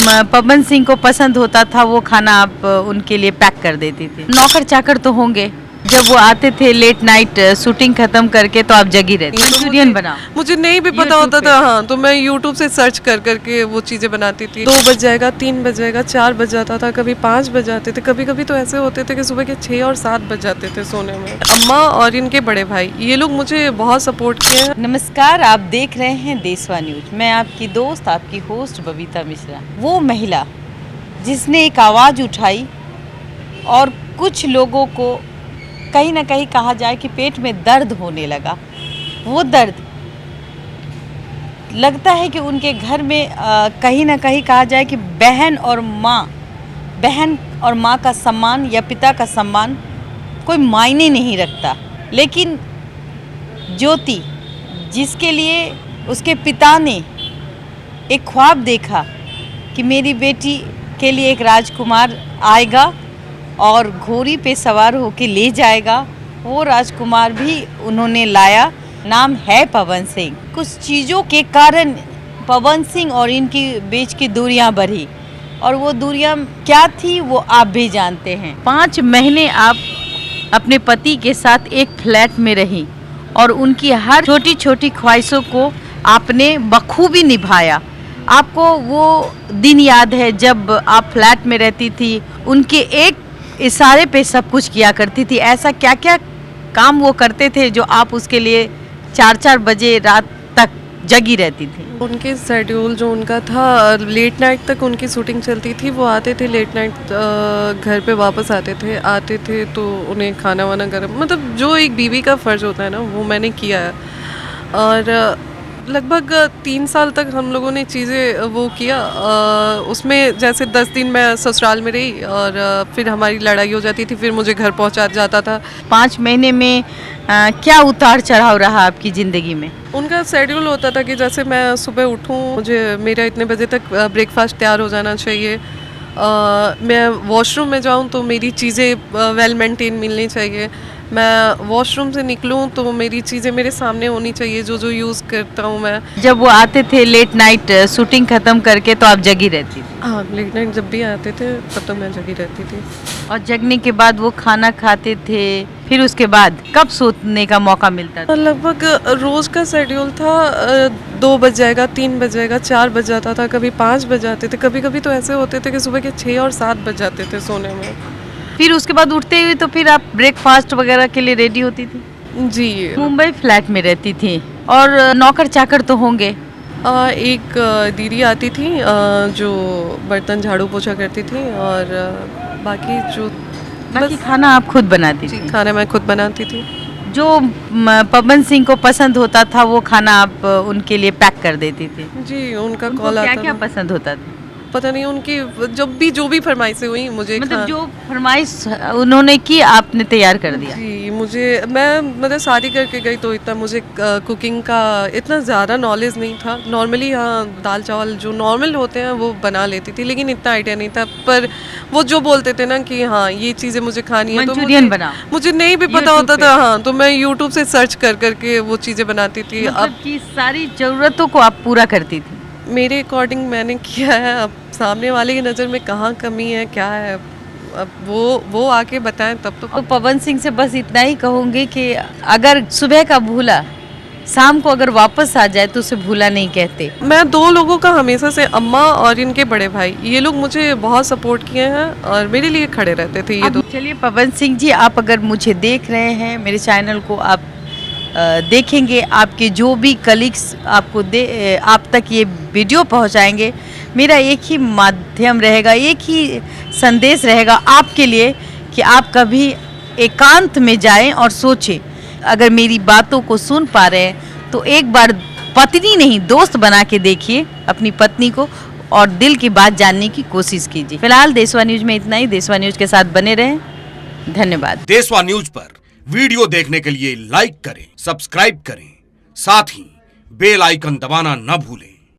पवन सिंह को पसंद होता था वो खाना आप उनके लिए पैक कर देती थी। नौकर चाकर तो होंगे, जब वो आते थे लेट नाइट शूटिंग खत्म करके तो आप जगी रहती मंचूरियन बनाओ। मुझे नहीं भी पता होता था, हाँ, तो मैं YouTube से सर्च कर करके वो चीज़ें बनाती थी। 2 बज जाएगा, 3 बज जाएगा, 4 बज जाता था, कभी 5 बज जाते थे, कभी कभी तो ऐसे होते थे कि सुबह के 6 और 7 बज जाते थे सोने में। अम्मा और इनके बड़े भाई ये लोग मुझे बहुत सपोर्ट किए हैं। नमस्कार, आप देख रहे हैं देशवा न्यूज। मैं आपकी दोस्त, आपकी होस्ट बबीता मिश्रा। वो महिला जिसने एक आवाज़ उठाई और कुछ लोगों को कहीं ना कहीं कहा जाए कि पेट में दर्द होने लगा। वो दर्द लगता है कि उनके घर में कहीं ना कहीं कहा जाए कि बहन और माँ का सम्मान या पिता का सम्मान कोई मायने नहीं रखता। लेकिन ज्योति, जिसके लिए उसके पिता ने एक ख्वाब देखा कि मेरी बेटी के लिए एक राजकुमार आएगा और घोड़ी पे सवार होके ले जाएगा, वो राजकुमार भी उन्होंने लाया। नाम है पवन सिंह। कुछ चीज़ों के कारण पवन सिंह और इनकी बीच की दूरियां बढ़ी, और वो दूरियां क्या थी वो आप भी जानते हैं। 5 महीने आप अपने पति के साथ एक फ्लैट में रही और उनकी हर छोटी छोटी ख्वाहिशों को आपने बखूबी निभाया। आपको वो दिन याद है जब आप फ्लैट में रहती थी, उनके एक इशारे पे सब कुछ किया करती थी। ऐसा क्या क्या काम वो करते थे जो आप उसके लिए 4-4 बजे रात तक जगी रहती थी? उनके शेड्यूल जो उनका था, लेट नाइट तक उनकी शूटिंग चलती थी। वो आते थे लेट नाइट, घर पे वापस आते थे तो उन्हें खाना वाना गर्म, मतलब जो एक बीवी का फ़र्ज़ होता है ना, वो मैंने किया है। और लगभग 3 साल तक हम लोगों ने चीज़ें वो किया। उसमें जैसे 10 दिन मैं ससुराल में रही और फिर हमारी लड़ाई हो जाती थी, फिर मुझे घर पहुंचा जाता था। 5 महीने में क्या उतार चढ़ाव रहा आपकी ज़िंदगी में? उनका शेड्यूल होता था कि जैसे मैं सुबह उठूं, मुझे मेरा इतने बजे तक ब्रेकफास्ट तैयार हो जाना चाहिए। मैं वॉशरूम में जाऊं तो मेरी चीज़ें वेल मेंटेन मिलनी चाहिए। मैं वॉशरूम से निकलूं तो मेरी चीज़ें मेरे सामने होनी चाहिए, जो यूज़ करता हूं मैं। जब वो आते थे लेट नाइट शूटिंग खत्म करके तो आप जगी रहती थी? हाँ, लेट नाइट जब भी आते थे तब तो मैं जगी रहती थी। और जगने के बाद वो खाना खाते थे, फिर उसके बाद कब सोने का मौका मिलता था? लगभग रोज़ का शेड्यूल था। 2 बज जाएगा, 3 बज जाएगा, 4 बज जाता था, कभी 5 बज जाते थे, कभी कभी तो ऐसे होते थे कि सुबह के 6 और 7 बज जाते थे सोने में। फिर उसके बाद उठते हुए तो फिर आप ब्रेकफास्ट वगैरह के लिए रेडी होती थी? जी। मुंबई फ्लैट में रहती थी और नौकर चाकर तो होंगे? एक दीदी आती थी जो बर्तन झाड़ू पोछा करती थी, और बाकी खाना आप खुद बनाती थी? खाना मैं खुद बनाती थी। जो पवन सिंह को पसंद होता था वो खाना आप उनके लिए पैक कर देती थी? जी, उनका कॉल आता था। क्या क्या पसंद होता था? पता नहीं, उनकी जो भी फरमाइशें हुई मुझे, मतलब जो फरमाइश उन्होंने की आपने तैयार कर दिया? जी, मैं शादी करके गई तो इतना मुझे कुकिंग का इतना ज़्यादा नॉलेज नहीं था। नॉर्मली हाँ, दाल चावल जो नॉर्मल होते हैं वो बना लेती थी, लेकिन इतना आइडिया नहीं था। पर वो जो बोलते थे ना कि हाँ ये चीज़ें मुझे खानी है, मंचूरियन बनाओ, मुझे नहीं भी पता होता था, हाँ, तो मैं YouTube से सर्च कर करके वो चीज़ें बनाती थी। मतलब कि सारी ज़रूरतों को आप पूरा करती थी? मेरे अकॉर्डिंग मैंने किया है। अब सामने वाले की नज़र में कहाँ कमी है, क्या है, अब वो आके बताएं तब तो। पवन सिंह से बस इतना ही कहूँगी कि अगर सुबह का भूला शाम को अगर वापस आ जाए तो उसे भूला नहीं कहते। मैं 2 लोगों का हमेशा से, अम्मा और इनके बड़े भाई, ये लोग मुझे बहुत सपोर्ट किए हैं और मेरे लिए खड़े रहते थे ये 2। चलिए पवन सिंह जी, आप अगर मुझे देख रहे हैं, मेरे चैनल को आप देखेंगे, आपके जो भी कलीग्स आप तक ये वीडियो पहुंचाएंगे, मेरा एक ही माध्यम रहेगा, एक ही संदेश रहेगा आपके लिए कि आप कभी एकांत में जाएं और सोचें। अगर मेरी बातों को सुन पा रहे हैं तो एक बार पत्नी नहीं दोस्त बना के देखिए अपनी पत्नी को और दिल की बात जानने की कोशिश कीजिए। फिलहाल देशवा न्यूज में इतना ही। देशवा न्यूज के साथ बने रहें। धन्यवाद। देशवा न्यूज पर वीडियो देखने के लिए लाइक करें, सब्सक्राइब करें, साथ ही बेल आइकन दबाना न भूलें।